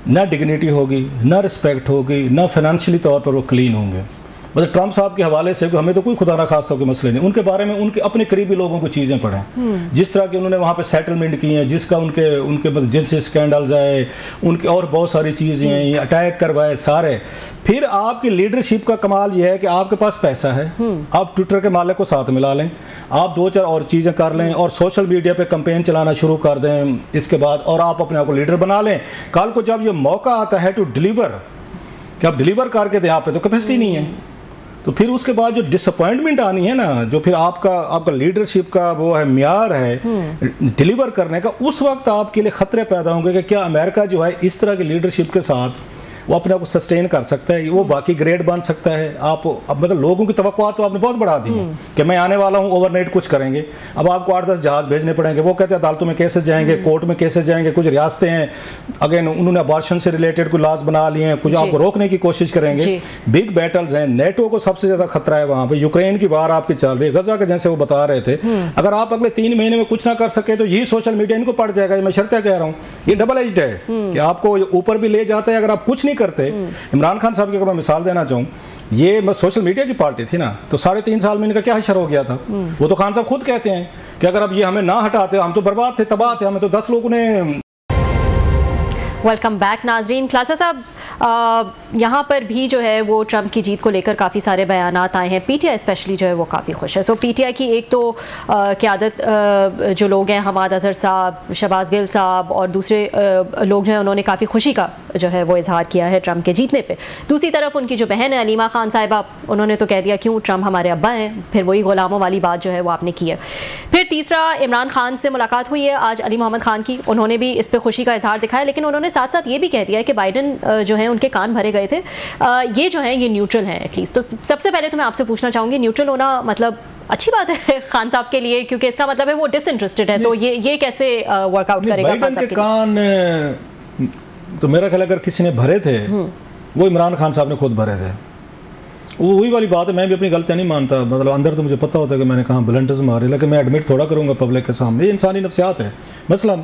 ना डिग्निटी होगी, ना रिस्पेक्ट होगी, ना फाइनेंशियली तौर पर वो क्लीन होंगे। मतलब ट्रंप साहब के हवाले से हमें तो कोई खुदा ना खासा के मसले नहीं, उनके बारे में उनके अपने करीबी लोगों को चीज़ें पढ़ें, जिस तरह की उन्होंने वहाँ पे सेटलमेंट की हैं, जिसका उनके मतलब जिनसे स्कैंडल्स आए, उनके और बहुत सारी चीज़ें हैं, ये अटैक करवाए सारे। फिर आपकी लीडरशिप का कमाल ये है कि आपके पास पैसा है, आप ट्विटर के मालिक को साथ मिला लें, आप 2-4 और चीज़ें कर लें और सोशल मीडिया पे कैंपेन चलाना शुरू कर दें इसके बाद, और आप अपने आप को लीडर बना लें। कल को जब ये मौका आता है टू डिलीवर, कि आप डिलीवर करके दें, आप पे तो कैपेसिटी नहीं है, तो फिर उसके बाद जो डिसअपॉइंटमेंट आनी है ना, जो फिर आपका लीडरशिप का वो है म्यार है डिलीवर करने का, उस वक्त आपके लिए खतरे पैदा होंगे कि क्या अमेरिका जो है इस तरह की लीडरशिप के साथ वो अपने आप को सस्टेन कर सकता है, वो बाकी ग्रेड बन सकता है। आप अब मतलब लोगों की तवक्कुआत तो आपने बहुत बढ़ा दी है कि मैं आने वाला हूँ, ओवरनाइट कुछ करेंगे। अब आपको 8-10 जहाज भेजने पड़ेंगे, वो कहते हैं अदालतों में केसेस जाएंगे, कोर्ट में केसेस जाएंगे। कुछ रियासतें हैं अगेन उन्होंने अबॉर्शन से रिलेटेड कुछ लॉज बना लिए हैं, कुछ आपको रोकने की कोशिश करेंगे। बिग बैटल्स हैं, नेटो को सबसे ज्यादा खतरा है वहां पे। यूक्रेन की वार आपकी चल रही है, गजा के जैसे वो बता रहे थे। अगर आप अगले 3 महीने में कुछ ना कर सके तो यही सोशल मीडिया इनको पड़ जाएगा। मैं शर्तें कह रहा हूँ, ये डबल एज्ड है कि आपको ऊपर भी ले जाते हैं अगर आप कुछ नहीं करते। इमरान खान साहब की अगर मैं मिसाल देना चाहूँ, ये मैं सोशल मीडिया की पार्टी थी ना, तो 3.5 साल में इनका क्या हशर हो गया था। वो तो खान साहब खुद कहते हैं कि अगर अब ये हमें ना हटाते हम तो बर्बाद थे, तबाह थे, हमें तो 10 लोगों ने। वेलकम बैक नाजरीन। क्लासर साहब, यहाँ पर भी जो है वो ट्रंप की जीत को लेकर काफ़ी सारे बयानात आए हैं। पीटीआई स्पेशली जो है वो काफ़ी खुश है। सो पीटीआई की एक तो क़यादत जो लोग हैं, हमाद अजहर साहब, शहबाज गिल साहब और दूसरे लोग जो हैं, उन्होंने काफ़ी खुशी का जो है वो इजहार किया है ट्रंप के जीतने पे। दूसरी तरफ उनकी जो बहन है अलीमा खान साहिबा, उन्होंने तो कह दिया क्यों ट्रंप हमारे अब्बा हैं, फिर वही गुलामों वाली बात जो है वो आपने की है। फिर तीसरा, इमरान खान से मुलाकात हुई है आज अली मोहम्मद खान की, उन्होंने भी इस पर खुशी का इजहार दिखाया, लेकिन उन्होंने साथ साथ ये भी कह दिया है कि बाइडन जो है उनके कान भरे गए थे, ये जो है ये न्यूट्रल है एटलीस्ट। तो सबसे पहले तो मैं आपसे पूछना चाहूंगी, न्यूट्रल होना मतलब अच्छी बात है खान साहब के लिए, क्योंकि इसका मतलब है वो डिसइंटरेस्टेड है, तो ये कैसे वर्कआउट करेगा खान साहब के कान? तो मेरा ख्याल अगर किसी ने भरे थे वो इमरान खान साहब ने खुद भरे थे। वो वही वाली बात है, मैं भी अपनी गलतियां नहीं मानता, मतलब अंदर तो मुझे पता होता है कि मैंने कहाँ ब्लंटर्स मारे, लेकिन मैं एडमिट थोड़ा करूंगा पब्लिक के सामने। ये इंसानी नफ्सियात है। मसलन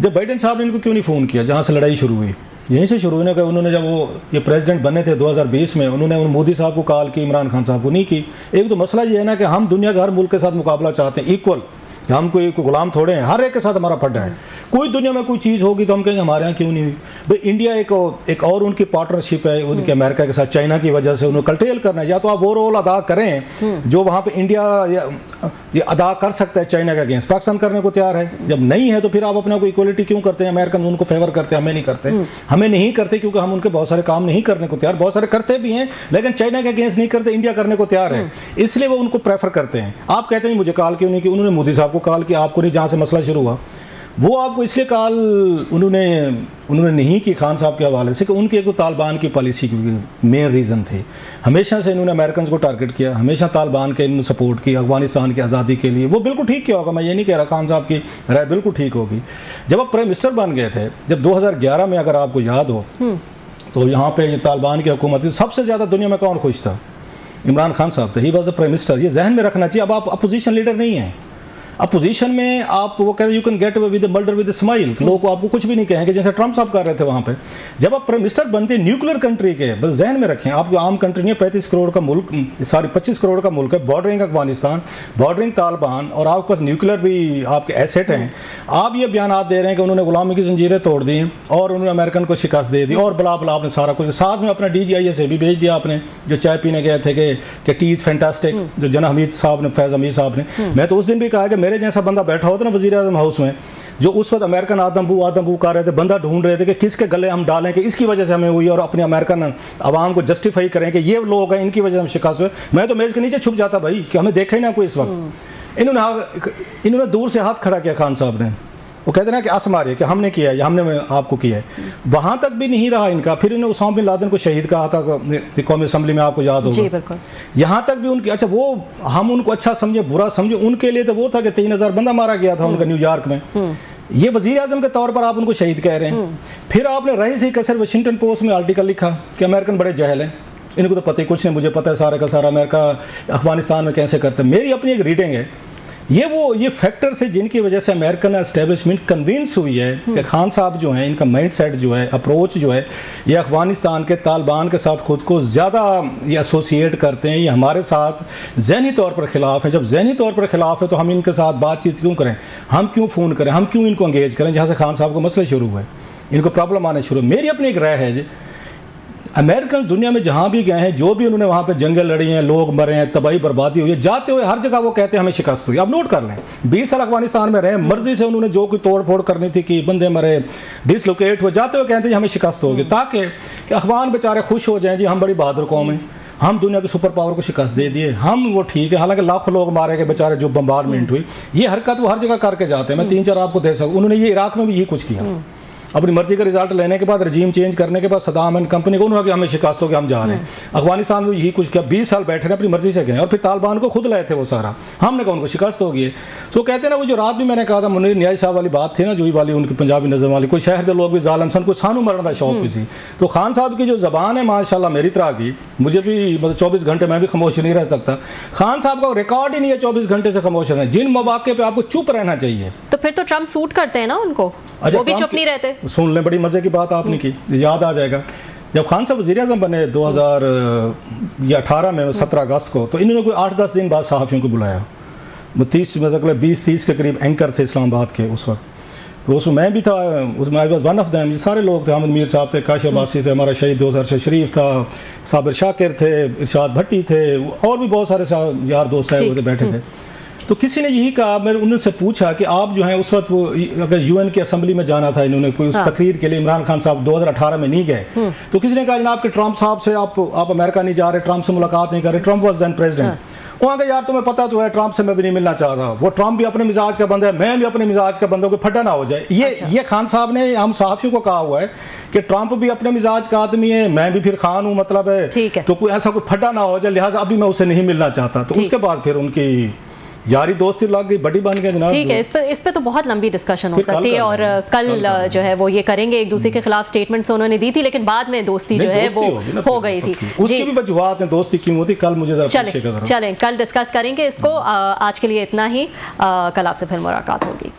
जब बाइडेन साहब ने इनको क्यों नहीं फ़ोन किया, जहाँ से लड़ाई शुरू हुई, यहीं से शुरू हुई ना कि उन्होंने जब वो ये प्रेसिडेंट बने थे 2020 में, उन्होंने मोदी साहब को कॉल की, इमरान खान साहब को नहीं की। एक तो मसला ये है ना कि हम दुनिया के हर मुल्क के साथ मुकाबला चाहते हैं इक्वल, हम कोई गुलाम थोड़े हैं, हर एक के साथ हमारा फड्डा है। कोई दुनिया में कोई चीज़ होगी तो हम कहेंगे हमारे यहाँ क्यों नहीं हुई। भाई इंडिया एक और उनकी पार्टनरशिप है उनके अमेरिका के साथ, चाइना की वजह से उन्हें कर्टेल करना है। या तो आप वो रोल अदा करें जो वहाँ पे इंडिया ये अदा कर सकता है चाइना के अगेंस्ट, पाकिस्तान करने को तैयार है। जब नहीं है तो फिर आप अपने को इक्वलिटी क्यों करते हैं? अमेरिकन उनको फेवर करते हैं, हमें नहीं करते। हमें नहीं करते क्योंकि हम उनके बहुत सारे काम नहीं करने को तैयार, बहुत सारे करते भी हैं लेकिन चाइना के अगेंस्ट नहीं करते, इंडिया करने को तैयार है, इसलिए वो उनको प्रेफर करते हैं। आप कहते हैं मुझे कॉल क्यों नहीं की, उन्होंने मोदी साहब को कॉल किया, आपको नहीं, जहाँ से मसला शुरू हुआ वो आपको इसलिए कॉल उन्होंने नहीं की खान साहब के हवाले से कि उनकी एक तालिबान की पॉलिसी की मेन रीज़न थी। हमेशा से इन्होंने अमेरिकन को टारगेट किया, हमेशा तालिबान के इन्होंने सपोर्ट की अफगानिस्तान की आज़ादी के लिए। वो बिल्कुल ठीक किया होगा, मैं ये नहीं कह रहा, खान साहब की राय बिल्कुल ठीक होगी। जब आप प्राइम मिनिस्टर बन गए थे, जब 2011 में अगर आपको याद हो तो यहाँ पे ये तालिबान की हुकूमत थी, सबसे ज़्यादा दुनिया में कौन खुश था? इमरान खान साहब थे, he was the prime minister. ये जहन में रखना चाहिए। अब आप अपोजिशन लीडर नहीं हैं, अपोजिशन में आप वो कहते हैं you can get away with the murder with the smile, लोग आपको कुछ भी नहीं कहेंगे, जैसे ट्रंप साहब कर रहे थे वहाँ पे। जब आप प्राइम मिनिस्टर बनते हैं न्यूक्लियर कंट्री के, बस जहन में रखें, आपको आम कंट्री नहीं है, 35 करोड़ का मुल्क, सॉरी 25 करोड़ का मुल्क है, बॉर्डरिंग अफगानिस्तान, बॉर्डरिंग तालिबान, और आपके पास न्यूक्लियर भी आपके एसेट हैं। आप ये बयान दे रहे हैं कि उन्होंने गुलामी की जंजीरें तोड़ दी और उन्होंने अमेरिकन को शिकस्त दे दी और बला बला आपने सारा कुछ, साथ में अपना DGIA भी भेज दिया आपने, जो चाय पीने गए थे कि टी इज़ फैंटास्टिक, जो जना हमीद साहब ने, फैज़ हमीद साहब ने। मैं तो उस दिन भी कहा कि मेरे जैसा बंदा बैठा होता ना वज़ीर आज़म हाउस में, जो उस वक्त अमेरिकन आदमबू कर रहे थे, बंदा ढूंढ रहे थे कि किसके गले हम डालें कि इसकी वजह से हमें हुई, और अपने अमेरिकन आवाम को जस्टिफाई करें कि ये लोग हैं, इनकी वजह से हम शिकस्त हुए। मैं तो मेज़ के नीचे छुप जाता भाई कि हमें देखा ही ना कोई इस वक्त। इन्होंने दूर से हाथ खड़ा किया खान साहब ने, वो कहते ना कि आस मारिए कि हमने किया है, हमने आपको किया है, वहाँ तक भी नहीं रहा इनका। फिर इन्होंने उसामा बिन लादेन को शहीद कहा था कौमी असम्बली में, आपको याद होगा। यहाँ तक भी उनकी, अच्छा वो हम उनको अच्छा समझे बुरा समझे, उनके लिए तो वो था कि 3000 बंदा मारा गया था उनका न्यूयॉर्क में। ये वज़ीर आज़म के तौर पर आप उनको शहीद कह रहे हैं। फिर आपने रही सही कसर वाशिंगटन पोस्ट में आर्टिकल लिखा कि अमेरिकन बड़े जहल हैं, इनको तो पता ही कुछ नहीं, मुझे पता है सारा का सारा अमेरिका अफगानिस्तान में कैसे करते हैं। मेरी अपनी एक रीडिंग है, ये फैक्टर्स है जिनकी वजह से अमेरिकन एस्टेब्लिशमेंट कन्विंस हुई है कि खान साहब जो हैं, इनका माइंड सेट जो है, अप्रोच जो है, ये अफगानिस्तान के तालिबान के साथ खुद को ज़्यादा ये एसोसिएट करते हैं, ये हमारे साथ जहनी तौर पर ख़िलाफ़ है। जब जहनी तौर पर ख़िलाफ़ है तो हम इनके साथ बातचीत क्यों करें, हम क्यों फ़ोन करें, हम क्यों इनको एंगेज करें, जहाँ से खान साहब को मसले शुरू हुए, इनको प्रॉब्लम आने शुरू। मेरी अपनी एक राय है, अमेरिकन दुनिया में जहाँ भी गए हैं, जो भी उन्होंने वहाँ पे जंगें लड़ी हैं, लोग मरे हैं, तबाही बर्बादी हुई है, जाते हुए हर जगह वो कहते हैं हमें शिकस्त हुई। आप नोट कर लें, 20 साल अफगानिस्तान में रहे, मर्जी से उन्होंने जो कोई तोड़ फोड़ करनी थी कि बंदे मरे, डिसलोकेट हुए, जाते हुए कहते हैं हमें शिकस्त होगी, ताकि अफगान बेचारे खुश हो जाएं, जी हम बड़ी बहादुर कौम है, हम दुनिया के सुपर पावर को शिकस्त दे दिए, हम वो ठीक है। हालांकि लाखों लोग मारे गए बेचारे, जो बम्बार्डमेंट हुई, ये हरकत वो हर जगह करके जाते हैं। मैं 3-4 आपको दे सकूँ, उन्होंने ये इराक में भी यही कुछ किया। अपनी मर्जी का रिजल्ट लेने के बाद, रजीम चेंज करने के बाद सदाम एंड कंपनी को उन्होंने कि हमें शिकस्त हो गया, हम जा रहे हैं। अफगानिस्तान में यही कुछ किया, 20 साल बैठे रहे, अपनी मर्जी से गए और फिर तालिबान को खुद लाए थे वो सारा। हमने कहा उनको शिकस्त हो गई। सो कहते हैं ना, वो जो रात भी मैंने कहा था मुनीर न्याई साहब वाली बात थी ना, जो वाली उनकी पंजाबी नज़म वाली, कोई शहर के लोग भी जालिम सन, कोई सानू मरने का शौक भी थी। तो खान साहब की जो ज़बान है माशाल्लाह मेरी तरह की, मुझे भी मतलब 24 घंटे मैं भी खामोश नहीं रह सकता। खान साहब का रिकॉर्ड ही नहीं है 24 घंटे से खामोश रहना। जिन मौके पे आपको चुप रहना चाहिए। तो फिर तो ट्रम्प सूट करते हैं ना उनको, वो भी चुप नहीं रहते। सुन लें, बड़ी मजे की बात आपने की, याद आ जाएगा जब खान साहब वज़ीर आज़म बने 2018 में 17 अगस्त को, तो इन्होंने कोई 8-10 दिन बाद सहाफ़ियों को बुलाया। 20-30 के करीब एंकर थे इस्लामाबाद के उस वक्त। तो उसमें मैं भी था, उसमें I was one of them. ये सारे लोग थे, अहमद मीर साहब थे, काशिफ अब्बासी थे, हमारा शहीद दोस्त अरशद शरीफ था, साबिर शाकिर थे, इरशाद भट्टी थे, और भी बहुत सारे यार दोस्त हैं वो बैठे थे। तो किसी ने यही कहा, मैंने उनसे पूछा कि आप जो हैं उस वक्त वो अगर यूएन की असेंबली में जाना था इन्होंने कोई उस तकरीर के लिए, इमरान खान साहब 2018 में नहीं गए। तो किसी ने कहा जनाब कि ट्रंप साहब से आप अमेरिका नहीं जा रहे, ट्रंप से मुलाकात नहीं कर रहे, ट्रंप वाज देन प्रेसिडेंट। वहाँ का यार तुम्हें पता तो है ट्रंप से मैं भी नहीं मिलना चाहता, वो ट्रंप भी अपने मिजाज का बंदा है, मैं भी अपने मिजाज का बंदा, कोई फटा ना हो जाए। ये खान साहब ने हम सहाफ़ियों को कहा हुआ है कि ट्रंप भी अपने मिजाज का आदमी है, मैं भी फिर खान हूँ, मतलब है तो कोई ऐसा कोई फटा ना हो जाए, लिहाजा अभी मैं उसे नहीं मिलना चाहता। तो उसके बाद फिर उनकी यारी दोस्ती लग गई, बड़ी बन गई जनाब। ठीक है, इस पे तो बहुत लंबी डिस्कशन हो सकती है, और कल जो है वो ये करेंगे। एक दूसरे के खिलाफ स्टेटमेंट्स उन्होंने दी थी, लेकिन बाद में दोस्ती जो है वो हो गई थी। उसकी भी वजूहात हैं, दोस्ती क्यों होती, कल मुझे चलें कल डिस्कस करेंगे इसको। आज के लिए इतना ही, कल आपसे फिर मुलाकात होगी।